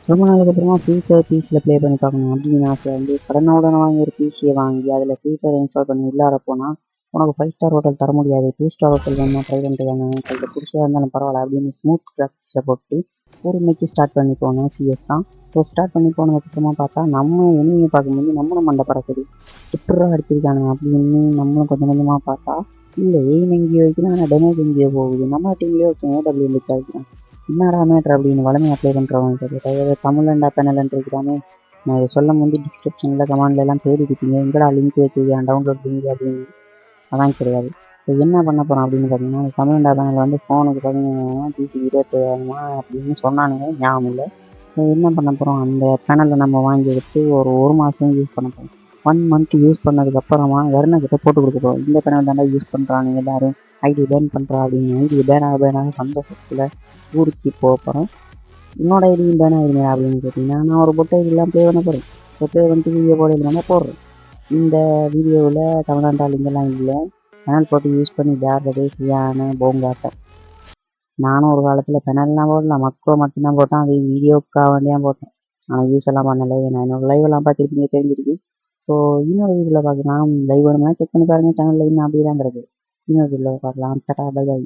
ரொம்ப நாளுக்கு அப்புறமா ஃப்ரீ ஃபயர் பிசியில் ப்ளே பண்ணி பார்க்கணும் அப்படின்னு ஆசை வந்து கடனோட வாங்கி ஒரு பிசியை வாங்கி அதில் ஃப்ரீ ஃபயர் இன்ஸ்டால் பண்ணி உள்ளார போனால் உனக்கு 5 ஸ்டார் ஹோட்டல் தர முடியாது, 2 ஸ்டார் ஹோட்டல் வேணுமா ட்ரை பண்ணிட்டு வாங்க, உங்களுக்கு பிடிச்சதா இருந்தாலும் பரவாயில்ல அப்படின்னு ஸ்மூத் கிராஃபிக்ஸை போட்டு ஒரு இன்னைக்கு ஸ்டார்ட் பண்ணி போனோம். சிஎஸ் தான். ஸோ ஸ்டார்ட் பண்ணி போனதுக்கப்புறமா பார்த்தா நம்ம எனிமையை பார்க்கும்போது நம்மளும் மண்டை பறக்குது, எப்படா அடிச்சிருக்கானுங்க அப்படின்னு நம்மளும் கொஞ்சம் கொஞ்சமாக பார்த்தா இல்லை எய்ம் எங்கேயோ வைக்கணும், ஆனால் டேமேஜ் எங்கேயோ போகுது. நம்ம டீம்லேயே ஒருத்தன் ஏடபிள்யூ வச்சு அடிக்கிறான். என்னடா மேட்ரு அப்படின்னு வளமை அப்ளை பண்ணுறவங்க தெரியல. தமிழ்லண்டா பெனலன் இருக்கிறானே, நான் இதை சொல்ல முந்தி டிஸ்கிரிப்ஷனில் கமெண்ட்ல எல்லாம் தேடிக்கிட்டீங்க, எங்கடா லிங்க் வச்சுருக்கேன் டவுன்லோட் லிங்க் அப்படின்னு. அதான் கிடையாது. ஸோ என்ன பண்ண போகிறோம் அப்படின்னு பார்த்தீங்கன்னா, தமிழ்லண்டா பேனல் வந்து ஃபோனுக்கு பார்த்தீங்கன்னா பிசி 27,000 அப்படின்னு சொன்னானுங்க, ஞாபகம் இல்லை. ஸோ என்ன பண்ண போகிறோம், அந்த பேனலை நம்ம வாங்கி எடுத்து ஒரு மாதம் யூஸ் பண்ண போகிறோம். 1 மந்த் யூஸ் பண்ணதுக்கப்புறமா கிட்ட போட்டு கொடுக்க போகிறோம். இந்த பேனல் தாண்டா யூஸ் பண்ணுறாங்க எல்லாரும், ஐடி பேன் பண்ணுறா அப்படின்னு. ஐடி பேனாக சந்தோஷத்தில் ஊருக்கு போகிறோம். என்னோட ஐடியும் பேன் ஆகிடுங்க அப்படின்னு கேட்டிங்கன்னா, நான் ஒரு பொட்டை ஐடியெலாம் ப்ளே பண்ண போகிறேன். ஸோ ப்ளே பண்ணிட்டு வீடியோ போட போடுறேன். இந்த வீடியோவில் தமிழ்நாட்டா லிங்கெல்லாம் இல்லை, பேனல் போட்டு யூஸ் பண்ணி விளையாடுறதே சரியான போங்காட்டம். நானும் ஒரு காலத்தில் பெனல்லாம் போடலாம், மக்கோ மட்டும்தான் போட்டேன், அது வீடியோக்காக வேண்டியாக போட்டேன். ஆனால் யூஸ் எல்லாம் பண்ணலை. நான் என்னோட லைவ் எல்லாம் பார்த்துருப்பீங்க, தெரிஞ்சிருக்கு. ஸோ இன்னொரு வீடியோவில் பார்க்கலாம். லைவ் வேணும்னா செக் பண்ணி பாருங்கள், சேனலில் இன்னும் அப்படியே தான் கிடக்கு. இன்னொரு வீடியோவில் பார்க்கலாம். Tata, bye by.